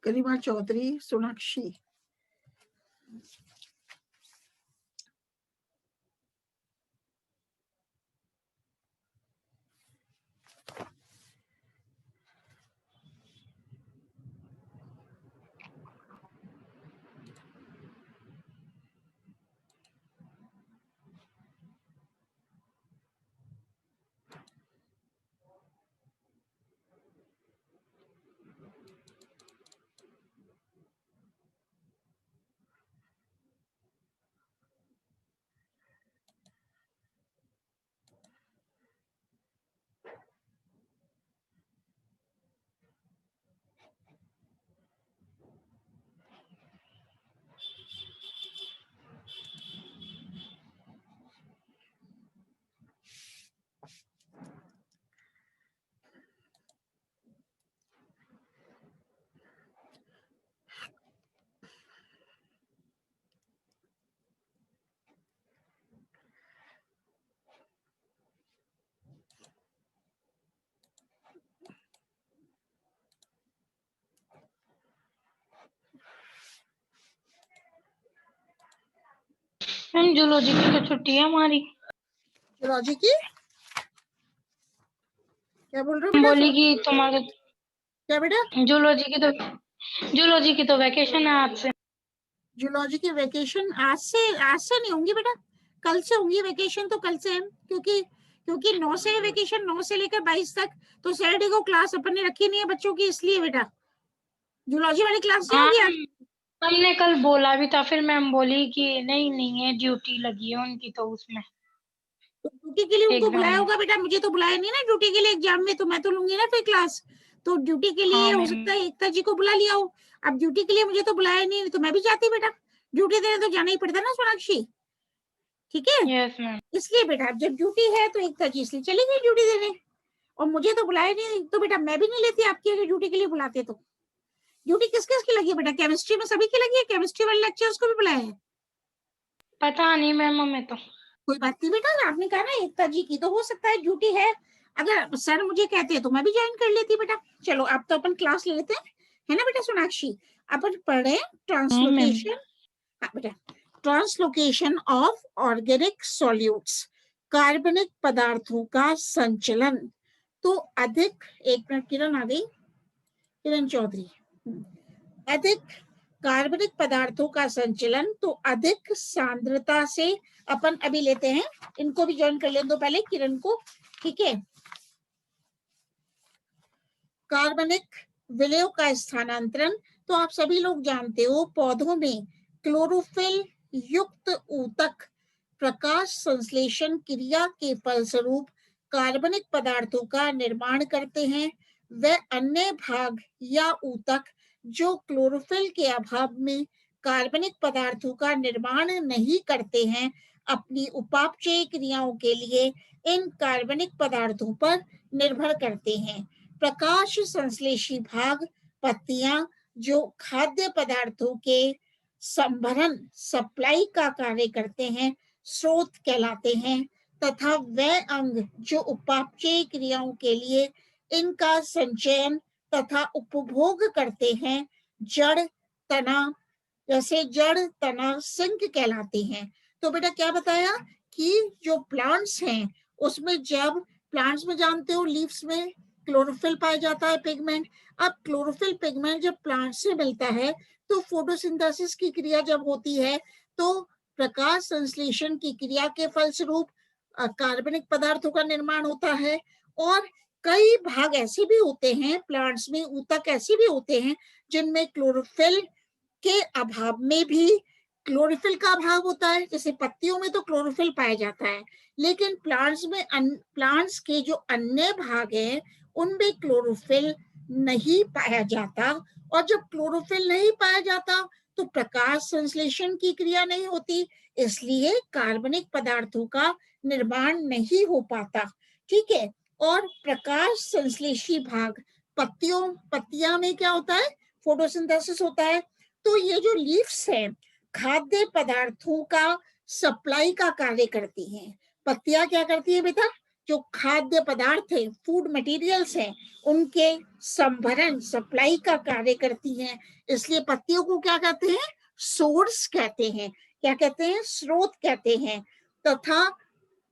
गरिमा Chaudhary, Sonakshi. Ma'am zoology की तो छुट्टी है हमारी। जूलॉजी की क्या बोल रहे हो बेटा? बोली कि तुम्हारे क्या बेटा? जूलॉजी की तो वैकेशन है आज से। जूलॉजी की वैकेशन आज से नहीं होंगी बेटा, कल से होंगी वैकेशन। तो कल से है, क्योंकि 9 से वैकेशन, 9 से लेकर 22 तक। तो सैटरडे को क्लास अपन ने रखी नहीं है बच्चों की, इसलिए बेटा जूलॉजी वाली क्लास नहीं हाँ होगी आज। हमने कल बोला भी था, फिर मैम बोली कि नहीं नहीं है, ड्यूटी लगी है उनकी तो उसमें तो ड्यूटी के लिए उनको एग्जाम बुलाया में। होगा बेटा, मुझे तो बुलाया नहीं ना ड्यूटी के लिए एग्जाम में, तो मैं तो लूंगी ना फिर क्लास। तो ड्यूटी के लिए हाँ हो मैम। सकता है एकता जी को बुला लिया हो। अब ड्यूटी के लिए मुझे तो बुलाया नहीं, तो मैं भी जाती बेटा, ड्यूटी देने तो जाना ही पड़ता ना सोनाक्षी, ठीक है। Yes ma'am. इसलिए बेटा जब ड्यूटी है तो एकता जी इसलिए चली गई ड्यूटी देने, और मुझे तो बुलाया नहीं, तो बेटा मैं भी नहीं लेती आपकी अगर ड्यूटी के लिए बुलाते तो। ड्यूटी किस किस की लगी है बेटा? केमिस्ट्री में सभी की लगी है, केमिस्ट्री वाले लेक्चर्स को भी बुलाया है? पता नहीं मैम हमें तो। कोई बात नहीं बेटा, आपने कहा ना एकता जी की, तो हो सकता है ड्यूटी है। अगर सर मुझे कहते हैं तो मैं भी ज्वाइन कर लेती बेटा। चलो अब तो अपन क्लास ले लेते हैं, है ना बेटा सोनाक्षी? अपन पढ़े हाँ मैम। ट्रांसलोकेशन। हाँ बेटा, ट्रांसलोकेशन ऑफ ऑर्गेनिक सॉल्यूट्स, कार्बनिक पदार्थों का संचलन। तो अधिक, एक मिनट, किरण आ गई, किरण चौधरी। अधिक कार्बनिक पदार्थों का संचलन, तो अधिक सांद्रता से अपन अभी लेते हैं, इनको भी ज्वाइन कर लें दो पहले, किरण को, ठीक है। कार्बनिक विलय का स्थानांतरण, तो आप सभी लोग जानते हो पौधों में क्लोरोफिल युक्त ऊतक प्रकाश संश्लेषण क्रिया के फलस्वरूप कार्बनिक पदार्थों का निर्माण करते हैं। वह अन्य भाग या ऊतक जो क्लोरोफिल के अभाव में कार्बनिक पदार्थों का निर्माण नहीं करते हैं, अपनी उपापचय क्रियाओं के लिए इन कार्बनिक पदार्थों पर निर्भर करते हैं। प्रकाश संश्लेषी भाग, पत्तियां, जो खाद्य पदार्थों के संभरण सप्लाई का कार्य करते हैं, स्रोत कहलाते हैं। तथा वह अंग जो उपापचय क्रियाओं के लिए इनका संचयन तथा उपभोग करते हैं, जड़, तना, जैसे जड़, तना, सिंक कहलाते हैं। तो बेटा क्या बताया कि जो प्लांट्स हैं उसमें, जब प्लांट्स में जानते हो लीव्स में क्लोरोफिल पाया जाता है, पिगमेंट। अब क्लोरोफिल पिगमेंट जब प्लांट से मिलता है तो फोटोसिंथेसिस की क्रिया जब होती है तो प्रकाश संश्लेषण की क्रिया के फलस्वरूप कार्बनिक पदार्थों का निर्माण होता है। और कई भाग ऐसे भी होते हैं प्लांट्स में, ऊतक ऐसे भी होते हैं जिनमें क्लोरोफिल के अभाव में भी क्लोरोफिल का अभाव होता है। जैसे पत्तियों में तो क्लोरोफिल पाया जाता है, लेकिन प्लांट्स में, प्लांट्स के जो अन्य भाग हैं उनमें क्लोरोफिल नहीं पाया जाता। और जब क्लोरोफिल नहीं पाया जाता तो प्रकाश संश्लेषण की क्रिया नहीं होती, इसलिए कार्बनिक पदार्थों का निर्माण नहीं हो पाता, ठीक है। और प्रकाश संश्लेषी भाग, पत्तियां में क्या होता है? फोटोसिंथेसिस होता है। तो ये जो लीव्स हैं खाद्य पदार्थों का सप्लाई का कार्य करती हैं। पत्तियां क्या करती है बेटा? जो खाद्य पदार्थ है, फूड मटेरियल्स हैं, उनके संभरण, सप्लाई का कार्य करती हैं। इसलिए पत्तियों को क्या कहते हैं? सोर्स कहते हैं। क्या कहते हैं? स्रोत कहते हैं। तथा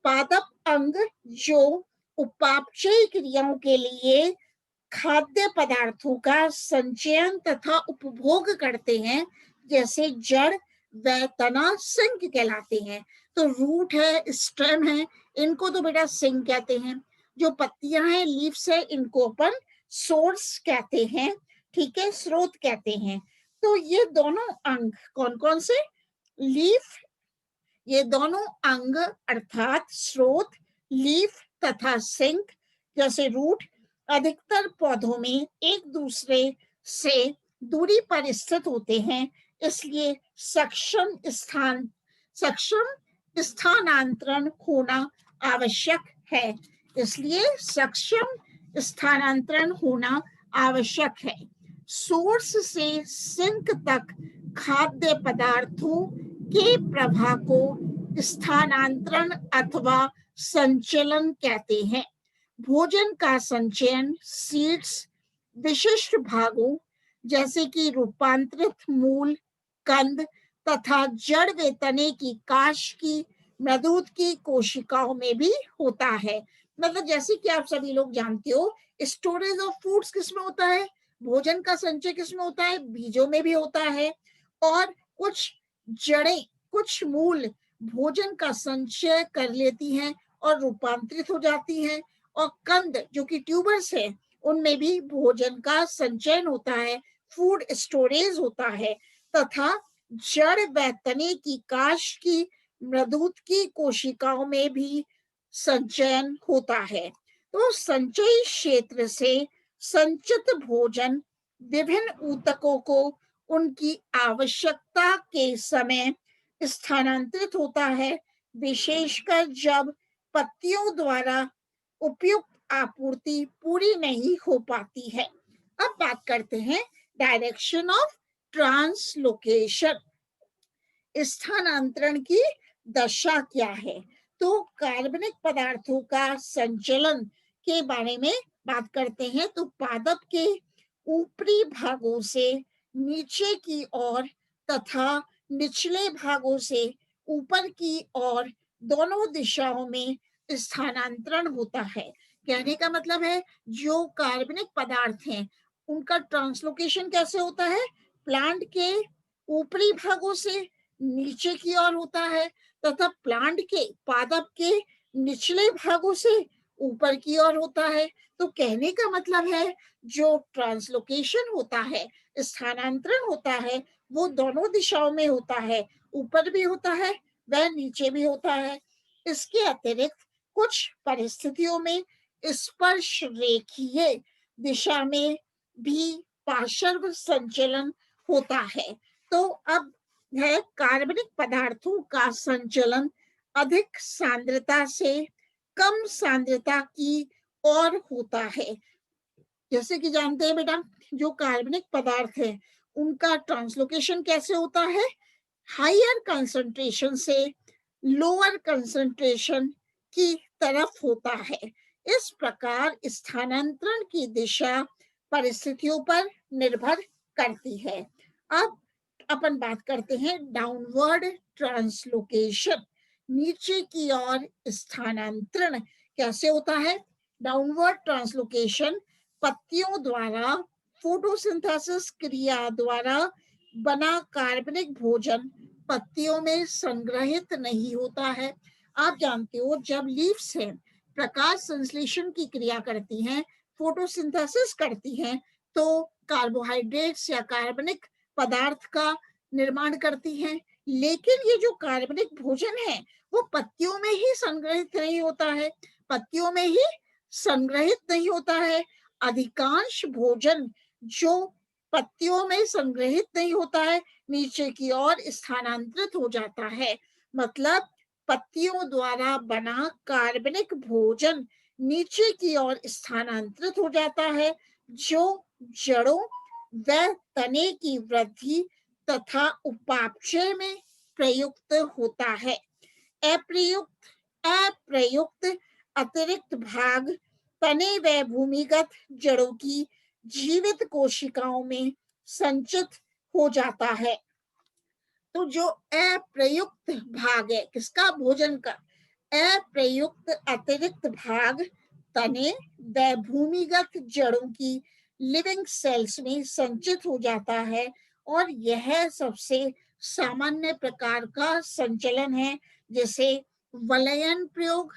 पादप अंग जो उपापचय क्रियाओं के लिए खाद्य पदार्थों का संचयन तथा उपभोग करते हैं, जैसे जड़ व तना, सिंक कहलाते हैं। तो रूट है, स्टेम है, इनको तो बेटा सिंक कहते हैं। जो पत्तियां हैं, लीव्स है, इनको अपन सोर्स कहते हैं। ठीक है, स्रोत कहते हैं। तो ये दोनों अंग कौन कौन से? लीफ, ये दोनों अंग अर्थात स्रोत, लीफ तथा सिंक जैसे रूट, अधिकतर पौधों में एक दूसरे से दूरी पर स्थित होते हैं। इसलिए सक्षम स्थानांतरण होना आवश्यक है। इसलिए सक्षम स्थानांतरण होना आवश्यक है। सोर्स से सिंक तक खाद्य पदार्थों के प्रवाह को स्थानांतरण अथवा संचलन कहते हैं। भोजन का संचयन सीड्स, विशिष्ट भागों जैसे कि रूपांतरित मूल, कंद तथा जड़ व तने की काश की, मृदूत की कोशिकाओं में भी होता है। मतलब जैसे कि आप सभी लोग जानते हो, स्टोरेज ऑफ फूड्स किसमें होता है? भोजन का संचय किसमें होता है? बीजों में भी होता है। और कुछ जड़ें, कुछ मूल भोजन का संचय कर लेती हैं और रूपांतरित हो जाती हैं। और कंद जो कि ट्यूबर्स है, उनमें भी भोजन का संचयन होता है, फूड स्टोरेज होता है। तथा जड़ व तने की काश की, मृदूत की कोशिकाओं में भी संचयन होता है। तो संचयी क्षेत्र से संचित भोजन विभिन्न ऊतकों को उनकी आवश्यकता के समय स्थानांतरित होता है, विशेषकर जब पत्तियों द्वारा उपयुक्त आपूर्ति पूरी नहीं हो पाती है। अब बात करते हैं डायरेक्शन ऑफ ट्रांसलोकेशन, स्थानांतरण की दशा क्या है। तो कार्बनिक पदार्थों का संचलन के बारे में बात करते हैं। तो पादप के ऊपरी भागों से नीचे की ओर तथा निचले भागों से ऊपर की ओर दोनों दिशाओं में स्थानांतरण होता है। कहने का मतलब है, जो कार्बनिक पदार्थ हैं, उनका ट्रांसलोकेशन कैसे होता है? प्लांट के ऊपरी भागों से नीचे की ओर होता है तथा प्लांट के, पादप के निचले भागों से ऊपर की ओर होता है। तो कहने का मतलब है, जो ट्रांसलोकेशन होता है, स्थानांतरण होता है, वो दोनों दिशाओं में होता है, ऊपर भी होता है व नीचे भी होता है। इसके अतिरिक्त कुछ परिस्थितियों में स्पर्श रेखीय दिशा में भी पार्श्व संचलन होता है। तो अब है कार्बनिक पदार्थों का संचलन अधिक सांद्रता से कम सांद्रता की ओर होता है। जैसे कि जानते हैं बेटा, जो कार्बनिक पदार्थ है, उनका ट्रांसलोकेशन कैसे होता है? हायर कंसंट्रेशन से लोअर कंसंट्रेशन की तरफ होता है। इस प्रकार स्थानांतरण की दिशा परिस्थितियों पर निर्भर करती है। अब अपन बात करते हैं डाउनवर्ड ट्रांसलोकेशन, नीचे की ओर स्थानांतरण कैसे होता है? डाउनवर्ड ट्रांसलोकेशन पत्तियों द्वारा फोटोसिंथेसिस क्रिया द्वारा बना कार्बनिक भोजन पत्तियों में संग्रहित नहीं होता है। आप जानते हो, जब लीव्स हैं, प्रकाश संश्लेषण की क्रिया करती हैं, फोटोसिंथेसिस करती हैं, तो कार्बोहाइड्रेट्स या कार्बनिक पदार्थ का निर्माण करती हैं। लेकिन ये जो कार्बनिक भोजन है, वो पत्तियों में ही संग्रहित नहीं होता है, पत्तियों में ही संग्रहित नहीं होता है। अधिकांश भोजन जो पत्तियों में संग्रहित नहीं होता है, नीचे की ओर स्थानांतरित हो जाता है। मतलब पत्तियों द्वारा बना कार्बनिक भोजन नीचे की ओर स्थानांतरित हो जाता है, जो जड़ों व तने की वृद्धि तथा उपापचय में प्रयुक्त होता है। अप्रयुक्त अतिरिक्त भाग तने व भूमिगत जड़ों की जीवित कोशिकाओं में संचित हो जाता है। तो जो अप्रयुक्त भाग है किसका, भोजन का, अप्रयुक्त अतिरिक्त भाग तने व भूमिगत जड़ों की लिविंग सेल्स में संचित हो जाता है और यह सबसे सामान्य प्रकार का संचलन है, जैसे वलयन प्रयोग,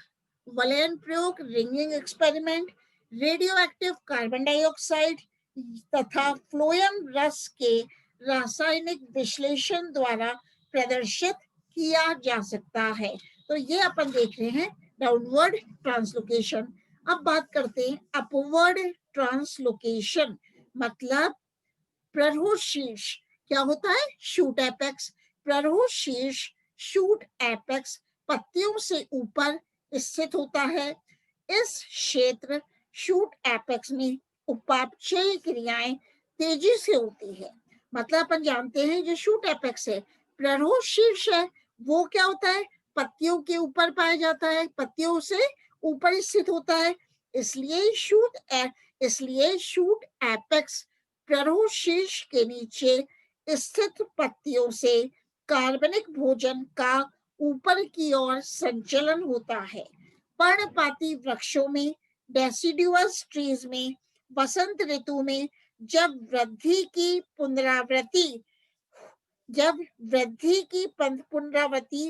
ringing experiment, radio active carbon dioxide तथा फ्लोएम रस के रासायनिक विश्लेषण द्वारा प्रदर्शित किया जा सकता है। तो ये अपन देख रहे हैं डाउनवर्ड ट्रांसलोकेशन। अब बात करते हैं अपवर्ड ट्रांसलोकेशन, मतलब प्ररूढ़ शीर्ष क्या होता है, शूट एपेक्स। प्ररूढ़ शीर्ष शूट एपेक्स पत्तियों से ऊपर स्थित होता है। इस क्षेत्र शूट एपेक्स में उपापचय क्रियाएं तेजी से होती है। मतलब अपन जानते हैं जो शूट एपेक्स है, प्ररूढ़ शीर्ष है, वो क्या होता है, पत्तियों के ऊपर पाया जाता है, पत्तियों से ऊपर स्थित होता है। इसलिए शूट एपेक्स प्ररूढ़ शीर्ष के नीचे स्थित पत्तियों से कार्बनिक भोजन का ऊपर की ओर संचलन होता है। पर्णपाती वृक्षों में, डेसिडुअस ट्रीज में वसंत ऋतु में जब वृद्धि की पुनरावृत्ति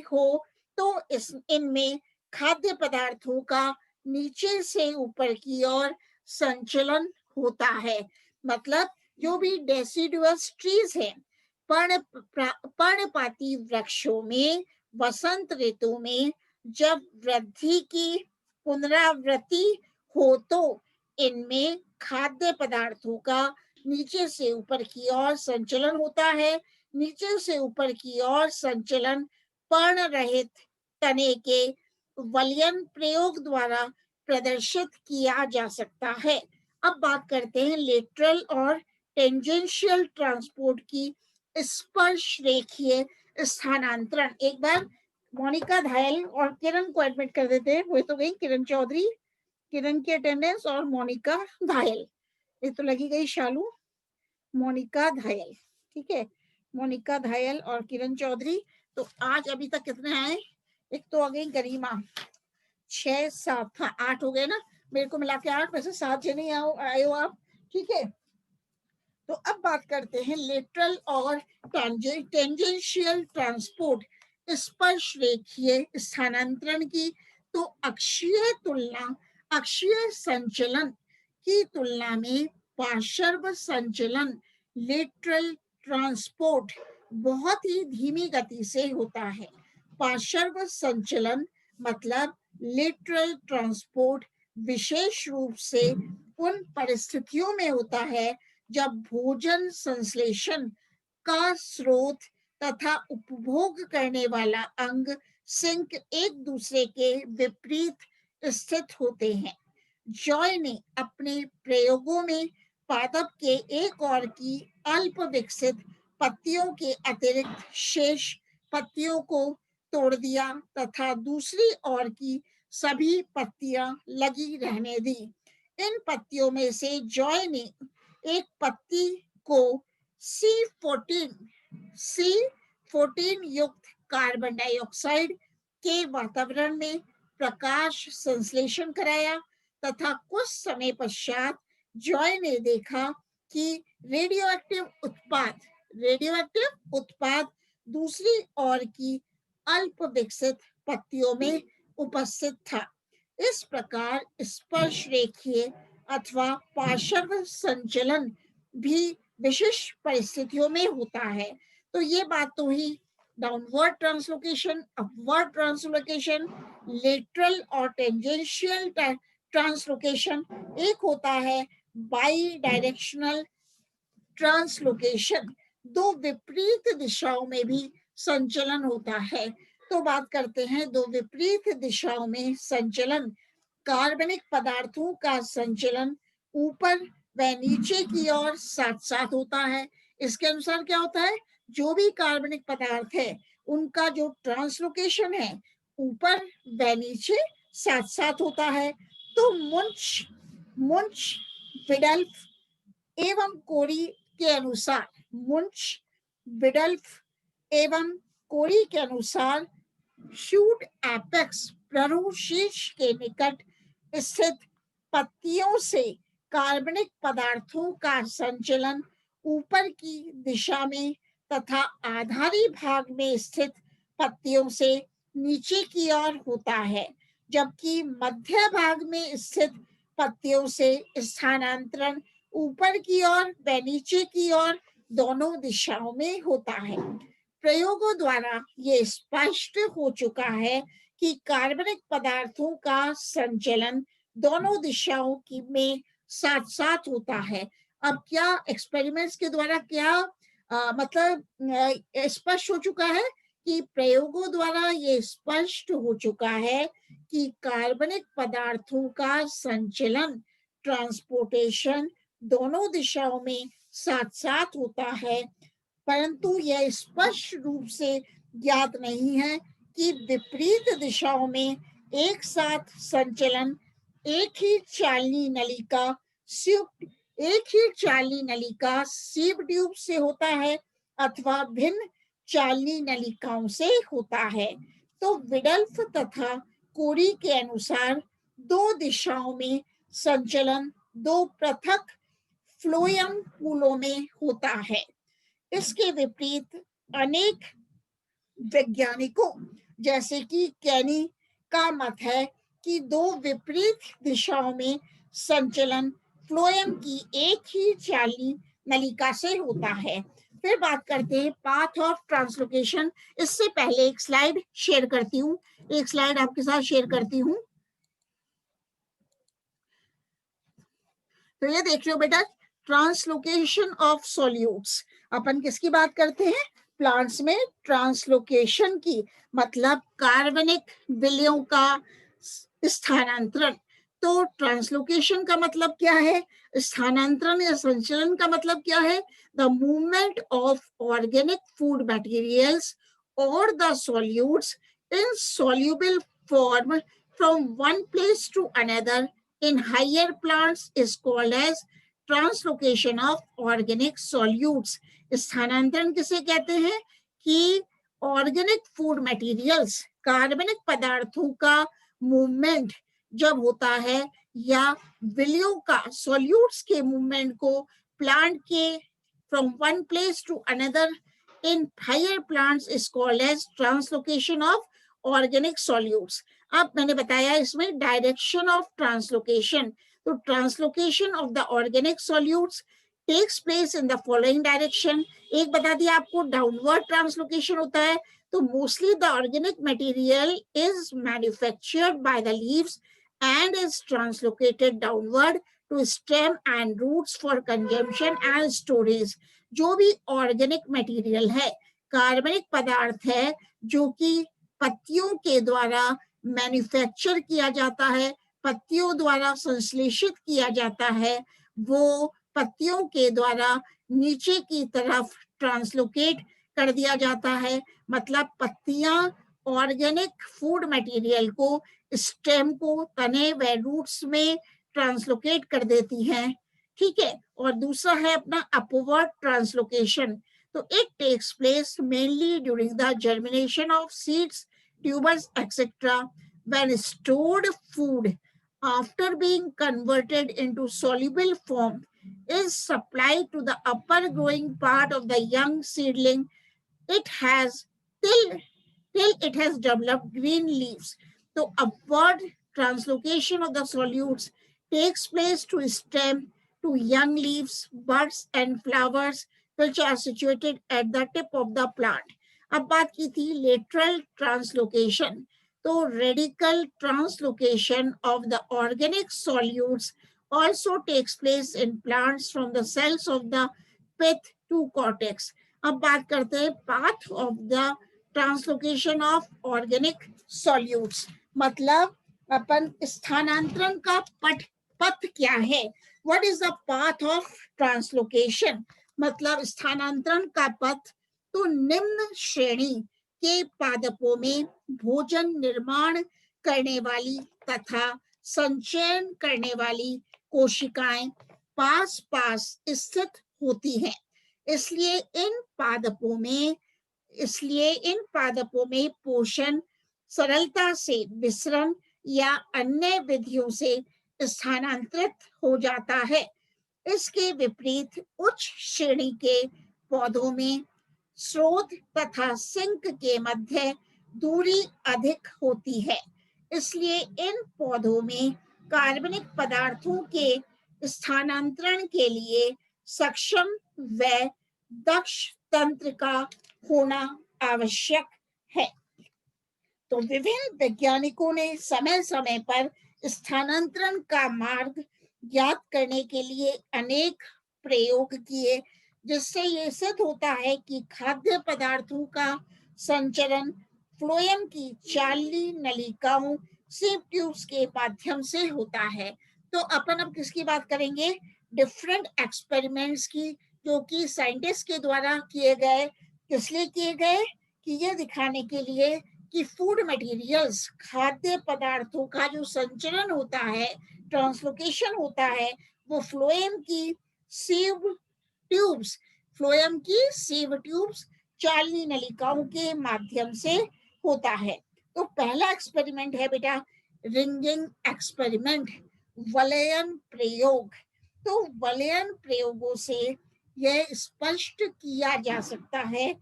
हो तो इनमें खाद्य पदार्थों का नीचे से ऊपर की ओर संचलन होता है। मतलब जो भी डेसिडुअस ट्रीज है, पर्णपाती वृक्षों में वसंत ऋतु में जब वृद्धि की पुनरावृत्ति हो तो इनमें खाद्य पदार्थों का नीचे से ऊपर की ओर संचलन होता है। नीचे से ऊपर की ओर संचलन पर्ण रहित तने के वलयन प्रयोग द्वारा प्रदर्शित किया जा सकता है। अब बात करते हैं लेटरल और टेंजेंशियल ट्रांसपोर्ट की स्पर्श रेखीय स्थानांतरण। एक बार मोनिका धायल और किरण को एडमिट कर देते हैं, वो तो गई किरण चौधरी, किरण की अटेंडेंस और मोनिका धायल, ये तो लगी गई शालू, मोनिका धायल, ठीक है, मोनिका धायल और किरण चौधरी। तो आज अभी तक कितने आए, एक तो आ गई गरिमा, 6 7 हाँ 8 हो गए ना, मेरे को मिला के 8 में से 7 जने आए हो आप, ठीक है। तो अब बात करते हैं लेटरल और टेंजेंशियल ट्रांसपोर्ट, स्पर्श रेखीय स्थानांतरण की। तो अक्षीय संचलन की तुलना में पार्श्व संचलन, लेटरल ट्रांसपोर्ट बहुत ही धीमी गति से होता है। पार्श्व संचलन मतलब लेटरल ट्रांसपोर्ट विशेष रूप से उन परिस्थितियों में होता है जब भोजन संश्लेषण का स्रोत तथा उपभोग करने वाला अंग सिंक एक दूसरे के विपरीत स्थित होते हैं। जॉय ने अपने प्रयोगों में पादप के एक और की अल्प विकसित पत्तियों के अतिरिक्त शेष पत्तियों को तोड़ दिया तथा दूसरी ओर की सभी पत्तियां लगी रहने दी। इन पत्तियों में से जॉय ने एक पत्ती को C14 युक्त कार्बन डाइऑक्साइड के वातावरण में प्रकाश संश्लेषण कराया तथा कुछ समय पश्चात जॉय ने देखा कि रेडियोएक्टिव उत्पाद दूसरी ओर की अल्प विकसित पत्तियों में उपस्थित था। इस प्रकार स्पर्श रेखीय अथवा पार्श्व संचलन भी विशिष्ट परिस्थितियों में होता है। तो ये बात तो ही downward translocation, upward translocation, lateral और टेंजेंशियल ट्रांसलोकेशन। एक होता है बाई डायरेक्शनल ट्रांसलोकेशन, दो विपरीत दिशाओं में भी संचलन होता है। तो बात करते हैं दो विपरीत दिशाओं में संचलन। कार्बनिक पदार्थों का संचलन ऊपर व नीचे की ओर साथ साथ होता है। इसके अनुसार क्या होता है, जो भी कार्बनिक पदार्थ है उनका जो ट्रांसलोकेशन है ऊपर व नीचे साथ साथ होता है। तो मुंच मुंच विडल्फ एवं कोरी के अनुसार, मुंच विडल्फ एवं कोरी के अनुसार शूट एपेक्स प्ररु शीर्ष के निकट स्थित पत्तियों से कार्बनिक पदार्थों का संचलन ऊपर की दिशा में तथा आधारी भाग में स्थित पत्तियों से नीचे की ओर होता है, जबकि मध्य भाग में स्थित पत्तियों से स्थानांतरण ऊपर की ओर व नीचे की ओर दोनों दिशाओं में होता है। प्रयोगों द्वारा ये स्पष्ट हो चुका है कि कार्बनिक पदार्थों का संचलन दोनों दिशाओं की में साथ साथ होता है। अब क्या एक्सपेरिमेंट्स के द्वारा क्या मतलब स्पष्ट हो चुका है कि प्रयोगों द्वारा ये स्पष्ट हो चुका है कि कार्बनिक पदार्थों का संचलन, ट्रांसपोर्टेशन दोनों दिशाओं में साथ साथ होता है, परंतु यह स्पष्ट रूप से ज्ञात नहीं है कि विपरीत दिशाओं में एक साथ संचलन एक ही चालनी नलिका सीब ट्यूब से होता है अथवा भिन्न चालनी नलिकाओं से होता है। तो विडल्फ तथा कोरी के अनुसार दो दिशाओं में संचलन दो पृथक फ्लोएम पूलों में होता है। इसके विपरीत अनेक वैज्ञानिकों जैसे कि कैनी का मत है कि दो विपरीत दिशाओं में संचलन फ्लोएम की एक ही चालनी नलिका से होता है। फिर बात करते हैं पाथ ऑफ ट्रांसलोकेशन। इससे पहले एक स्लाइड शेयर करती हूँ, एक स्लाइड आपके साथ शेयर करती हूँ। तो ये देख रहे हो बेटा, ट्रांसलोकेशन ऑफ सॉल्यूट्स। अपन किसकी बात करते हैं? प्लांट्स में ट्रांसलोकेशन की, मतलब कार्बनिक विलयों का स्थानांतरण। तो ट्रांसलोकेशन का मतलब क्या है? स्थानांतरण या संचलन का मतलब क्या है? The movement of organic food materials और the solutes in soluble form from one place to another in higher plants is called as translocation of organic solutes. स्थानांतरण किसे कहते हैं? कि ऑर्गेनिक फूड मटेरियल्स, कार्बनिक पदार्थों का मूवमेंट जब होता है या विलयों का, सॉल्यूट्स के मूवमेंट को प्लांट के from one place to another in higher plants is called as translocation of organic solutes. अब मैंने बताया इसमें डायरेक्शन ऑफ ट्रांसलोकेशन। तो translocation of the organic solutes takes place in the following direction. एक बता दिया आपको, डाउनवर्ड ट्रांसलोकेशन होता है। तो mostly the organic material is manufactured by the leaves and is translocated downward to stem and roots for consumption and storage. जो भी organic material है, कार्बनिक पदार्थ है, जो कि पत्तियों के द्वारा मैन्युफैक्चर किया जाता है, पत्तियों द्वारा संश्लेषित किया जाता है, वो पत्तियों के द्वारा नीचे की तरफ ट्रांसलोकेट कर दिया जाता है। मतलब पत्तियां ऑर्गेनिक फूड मटेरियल को, स्टेम को, तने व रूट्स में ट्रांसलोकेट कर देती हैं। ठीक है। और दूसरा है अपना अपवर्ड ट्रांसलोकेशन। तो it takes place mainly during the germination of seeds, tubers, etc. when stored food after being converted into soluble form is supplied to the upper growing part of the young seedling. It has till it has developed green leaves. So upward translocation of the solutes takes place to stem, to young leaves, buds and flowers which are situated at the tip of the plant. अब बात की थी lateral translocation. तो radical translocation of the organic solutes also takes place in plants from the cells of the pith to cortex. अब बात करते हैं path of the translocation of organic solutes. मतलब अपन स्थानांतरण का पथ क्या है? What is the path of translocation? मतलब स्थानांतरण का पथ तो निम्न श्रेणी के पादपों में भोजन निर्माण करने वाली तथा संचयन करने वाली कोशिकाएं पास पास स्थित होती हैं। इसलिए इन पादपों में पोषण सरलता से विसरण या अन्य विधियों से स्थानांतरित हो जाता है। इसके विपरीत उच्च श्रेणी के पौधों में स्रोत तथा सिंक के मध्य दूरी अधिक होती है। इसलिए इन पौधों में कार्बनिक पदार्थों के स्थानांतरण के लिए सक्षम व दक्ष तंत्र का होना आवश्यक है। तो विभिन्न वैज्ञानिकों ने समय समय पर स्थानांतरण का मार्ग ज्ञात करने के लिए अनेक प्रयोग किए, जिससे ये सिद्ध होता है कि खाद्य पदार्थों का संचरण फ्लोएम की चालनी नलिकाओं सीव ट्यूब्स के माध्यम से होता है। तो अपन अब किसकी बात करेंगे? डिफरेंट एक्सपेरिमेंट्स की, जो कि साइंटिस्ट के द्वारा किए गए। किस लिए किए गए? कि यह दिखाने के लिए कि फूड मटेरियल्स, खाद्य पदार्थों का जो संचरण होता है, ट्रांसलोकेशन होता है, वो फ्लोएम की सीव ट्यूब्स चालनी नलिकाओं के माध्यम से होता है। तो पहला एक्सपेरिमेंट है बेटा रिंगिंग एक्सपेरिमेंट, वलयन प्रयोग। तो वलयन प्रयोगों से यह स्पष्ट किया जा सकता है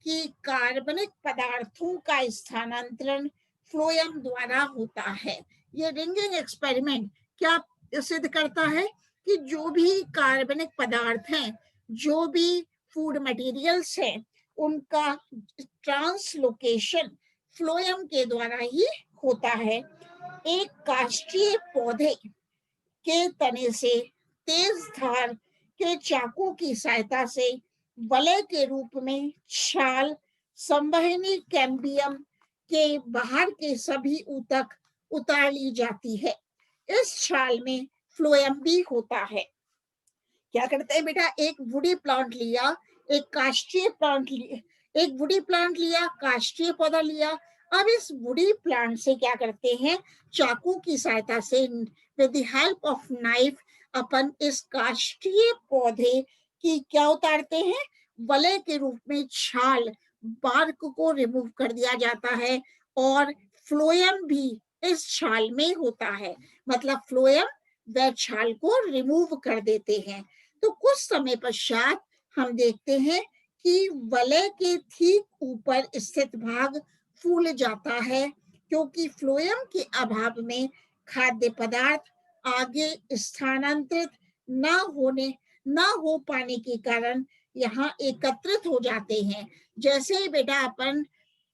कि कार्बनिक पदार्थों का स्थानांतरण फ्लोएम द्वारा होता है। ये रिंगिंग एक्सपेरिमेंट क्या सिद्ध करता है कि जो भी कार्बनिक पदार्थ हैं, जो भी फूड मटेरियल्स हैं, उनका ट्रांसलोकेशन फ्लोएम के द्वारा ही होता है। एक काष्ठीय पौधे के तने से तेज धार के चाकू की सहायता से वलय के रूप में छाल संवहनी कैम्बियम के बाहर के सभी ऊतक उतार ली जाती है। इस छाल में फ्लोएम भी होता है। क्या करते हैं बेटा? एक वुडी प्लांट लिया, एक काष्ठीय प्लांट लिया, काष्ठीय पौधा लिया। अब इस वुडी प्लांट से क्या करते हैं? चाकू की सहायता से with the help of knife अपन इस काष्ठीय पौधे की क्या उतारते हैं? वलय के रूप में छाल, बार्क को रिमूव कर दिया जाता है और फ्लोएम भी इस छाल में होता है। मतलब फ्लोएम व छाल को रिमूव कर देते हैं। तो कुछ समय पश्चात हम देखते हैं कि वलय के ठीक ऊपर स्थित भाग फूल जाता है, क्योंकि फ्लोएम के अभाव में खाद्य पदार्थ आगे स्थानांतरित न हो पाने के कारण यहाँ एकत्रित हो जाते हैं। जैसे ही बेटा अपन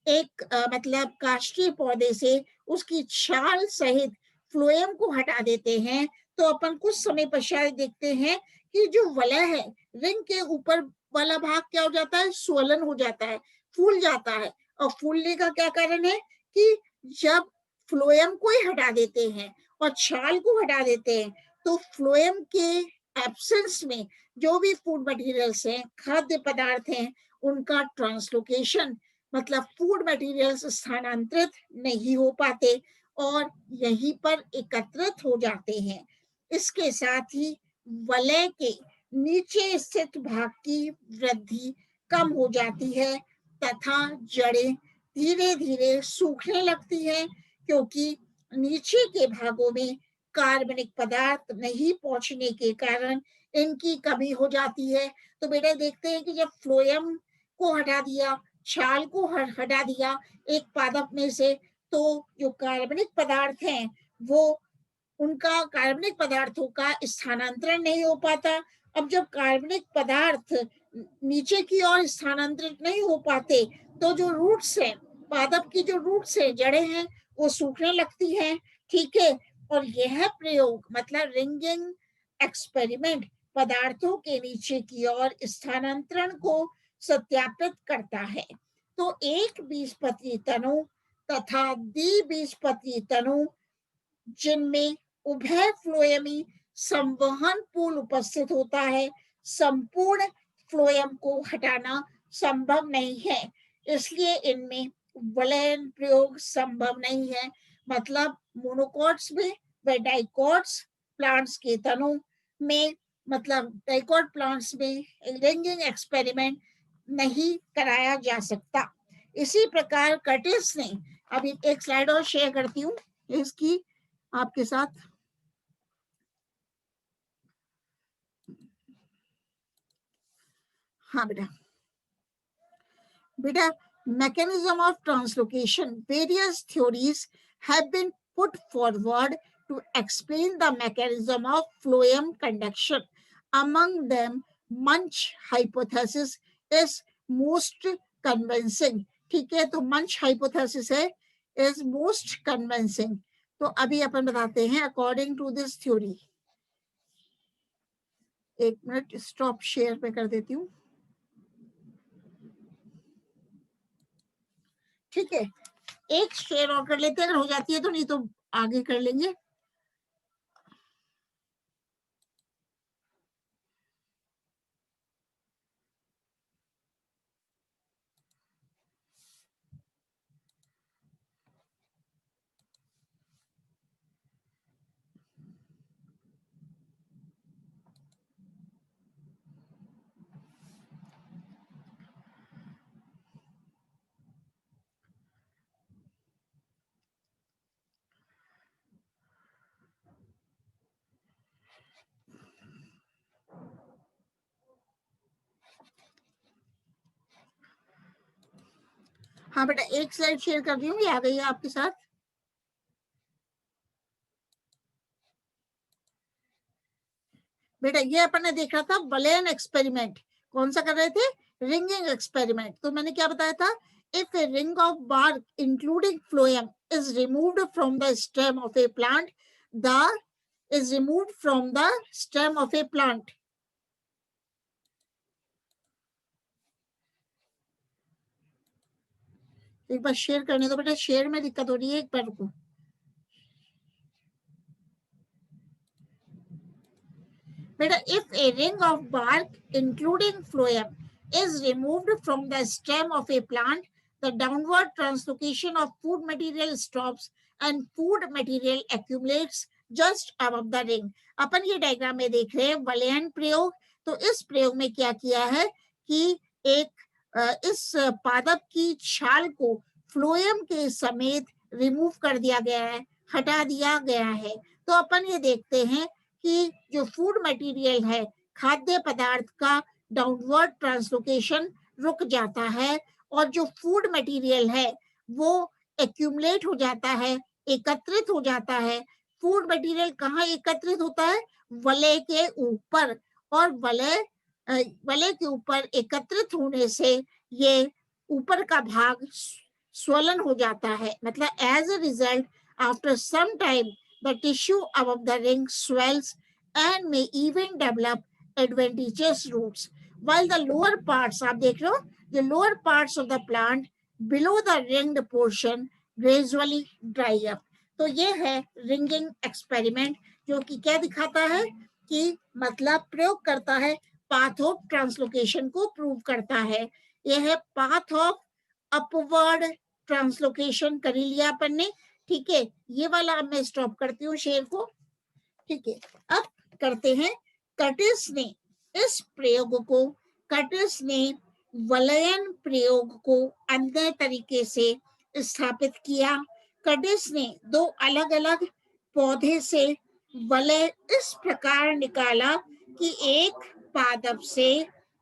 एक मतलब काष्ठीय पौधे से उसकी छाल सहित फ्लोएम को हटा देते हैं, तो अपन कुछ समय पश्चात देखते हैं कि जो वलय है, रिंग के ऊपर वाला भाग क्या हो जाता है? स्वलन हो जाता है, फूल जाता है। और फूलने का क्या कारण है? कि जब फ्लोएम को ही हटा देते हैं और छाल को हटा देते हैं, तो फ्लोएम के एब्सेंस में जो भी फूड मटेरियल्स हैं, खाद्य पदार्थ हैं, उनका ट्रांसलोकेशन मतलब फूड मटेरियल्स स्थानांतरित नहीं हो पाते और यहीं पर एकत्रित हो जाते हैं। इसके साथ ही वलय के नीचे स्थित भाग की वृद्धि कम हो जाती है तथा जड़ें धीरे धीरे सूखने लगती हैं, क्योंकि नीचे के भागों में कार्बनिक पदार्थ नहीं पहुंचने के कारण इनकी कमी हो जाती है। तो बेटा देखते हैं कि जब फ्लोएम को हटा दिया, छाल को हटा दिया एक पादप में से, तो जो कार्बनिक पदार्थ हैं वो उनका कार्बनिक पदार्थों का स्थानांतरण नहीं हो पाता। अब जब कार्बनिक पदार्थ नीचे की ओर स्थानांतरित नहीं हो पाते, तो जो रूट्स हैं, पादप की जो रूट्स हैं, जड़ें हैं, वो सूखने लगती हैं। ठीक है। और यह प्रयोग मतलब रिंगिंग एक्सपेरिमेंट पदार्थों के नीचे की ओर स्थानांतरण को सत्यापित करता है। तो एक बीजपत्री तनु तथा द्विबीजपत्री तनु जिनमें उभय फ्लोएमी संवहन पूल उपस्थित होता है, संपूर्ण फ्लोएम को हटाना संभव नहीं है। इसलिए इनमें वलयन प्रयोग संभव नहीं है। मतलब मोनोकॉट्स में व डाइकॉट्स प्लांट्स के तनों में, मतलब डाइकॉट प्लांट्स में रिंगिंग एक्सपेरिमेंट नहीं कराया जा सकता। इसी प्रकार कर्टिस ने, अभी एक स्लाइड और शेयर करती हूँ इसकी आपके साथ। हाँ बेटा, mechanism of translocation. Various theories have been put forward to explain the mechanism of phloem conduction. Among them, Munch hypothesis is most convincing. ठीक है, तो Munch hypothesis है is most convincing. तो अभी अपन बताते हैं according to this theory. एक minute stop share पे कर देती हूँ। ठीक है, एक शेयर और कर लेते हैं, अगर हो जाती है तो, नहीं तो आगे कर लेंगे। हाँ बेटा, एक स्लाइड शेयर कर रही हूँ, ये आ गई है आपके साथ। बेटा ये अपन ने देखा था बलेन एक्सपेरिमेंट, कौन सा कर रहे थे, रिंगिंग एक्सपेरिमेंट। तो मैंने क्या बताया था, if a ring of bark including phloem is removed from the stem of a plant, the is removed from the stem of a plant. एक बार शेयर करने दो बेटा, शेयर में दिक्कत हो रही है, एक बार रुको। बेटा if a ring of bark including phloem is removed from the stem of a plant, the downward translocation of food material stops and food material accumulates just above the ring. अपन ये diagram में देख रहे हैं बलेन प्रयोग। तो इस प्रयोग में क्या किया है कि एक इस पादप की छाल को फ्लोएम के समेत रिमूव कर दिया गया है, हटा दिया गया है। तो अपन ये देखते हैं कि जो फूड मटेरियल है, खाद्य पदार्थ का डाउनवर्ड ट्रांसलोकेशन रुक जाता है और जो फूड मटेरियल है वो एक्यूमुलेट हो जाता है, एकत्रित हो जाता है। फूड मटेरियल कहाँ एकत्रित होता है, वलय के ऊपर, और वलय के ऊपर एकत्रित होने से ये ऊपर का भाग स्वलन हो जाता है। मतलब as a result after some time the tissue above the ring swells and may even develop adventitious roots, while the lower parts, आप देख रहे हो, the lower parts of the plant below the ringed portion gradually dry up. तो ये है ringing experiment, जो कि क्या दिखाता है कि मतलब प्रयोग करता है, पाथ ऑफ ट्रांसलोकेशन को प्रूव करता है। यह है पाथ ऑफ अपवर्ड ट्रांसलोकेशन, कर लिया अपन ने। ठीक है, ये वाला अब मैं स्टॉप करती हूँ शेयर को। ठीक है, अब करते हैं कर्टिस ने इस प्रयोग को, कर्टिस ने वलयन प्रयोग को अन्य तरीके से स्थापित किया। कर्टिस ने दो अलग अलग पौधे से वलय इस प्रकार निकाला कि एक पादप से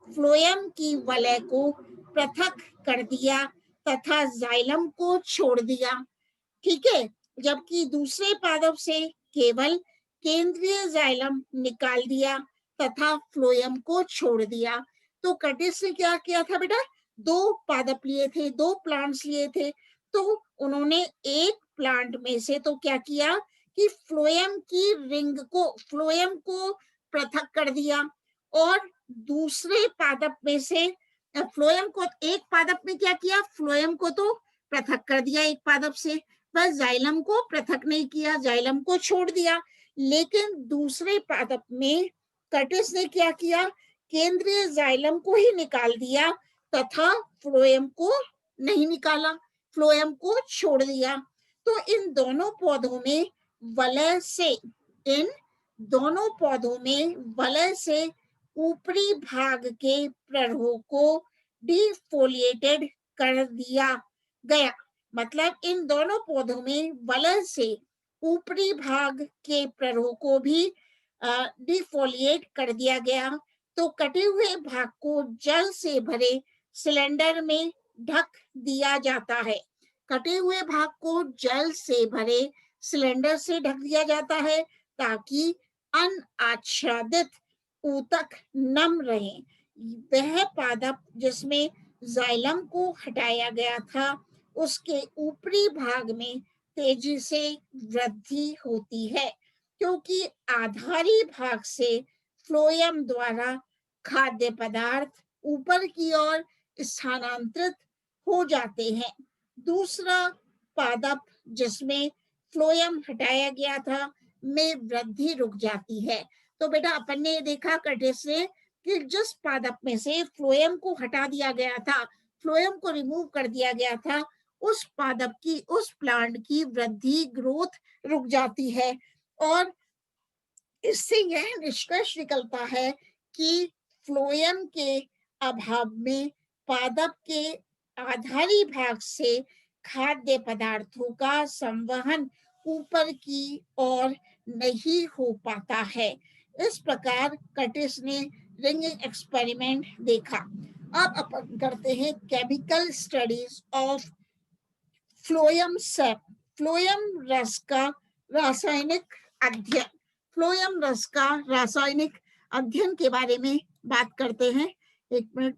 फ्लोएम की वलय को पृथक कर दिया तथा जाइलम को छोड़ दिया। ठीक है, जबकि दूसरे पादप से केवल केंद्रीय जाइलम निकाल दिया तथा फ्लोएम को छोड़ दिया। तो कर्टिस ने क्या किया था बेटा, दो पादप लिए थे, दो प्लांट्स लिए थे। तो उन्होंने एक प्लांट में से तो क्या किया कि फ्लोएम की रिंग को, फ्लोएम को पृथक कर दिया, और दूसरे पादप में से फ्लोएम को, एक पादप में क्या किया, फ्लोएम को तो पृथक कर दिया एक पादप से, बस जाइलम को पृथक नहीं किया, जाइलम को छोड़ दिया। लेकिन दूसरे पादप में कर्टिस ने क्या किया, केंद्रीय जाइलम को ही निकाल दिया तथा फ्लोएम को नहीं निकाला, फ्लोएम को छोड़ दिया। तो इन दोनों पौधों में वलय से इन दोनों पौधों में वलय से ऊपरी भाग के प्ररोह को डिफोलिएटेड कर दिया गया। मतलब इन दोनों पौधों में वलय से ऊपरी भाग के प्ररोह को भी डिफोलिएट कर दिया गया। तो कटे हुए भाग को जल से भरे सिलेंडर में ढक दिया जाता है। कटे हुए भाग को जल से भरे सिलेंडर से ढक दिया जाता है ताकि अनाच्छादित ऊतक नम रहे। वह पादप जिसमें जाइलम को हटाया गया था उसके ऊपरी भाग में तेजी से वृद्धि होती है क्योंकि आधारी भाग से फ्लोएम द्वारा खाद्य पदार्थ ऊपर की ओर स्थानांतरित हो जाते हैं। दूसरा पादप जिसमें फ्लोएम हटाया गया था में वृद्धि रुक जाती है। तो बेटा अपन ने देखा कर्टिस से कि जिस पादप में से फ्लोएम को हटा दिया गया था, फ्लोएम को रिमूव कर दिया गया था, उस पादप की उस प्लांट की वृद्धि ग्रोथ रुक जाती है। और इससे यह निष्कर्ष निकलता है कि फ्लोएम के अभाव में पादप के आधारी भाग से खाद्य पदार्थों का संवहन ऊपर की ओर नहीं हो पाता है। इस प्रकार कर्टिस ने रिंगिंग एक्सपेरिमेंट देखा। अब अपन करते हैं chemical studies of phloem SAP, phloem रस का रासायनिक अध्ययन। फ्लोएम रस का रासायनिक अध्ययन के बारे में बात करते हैं। एक मिनट।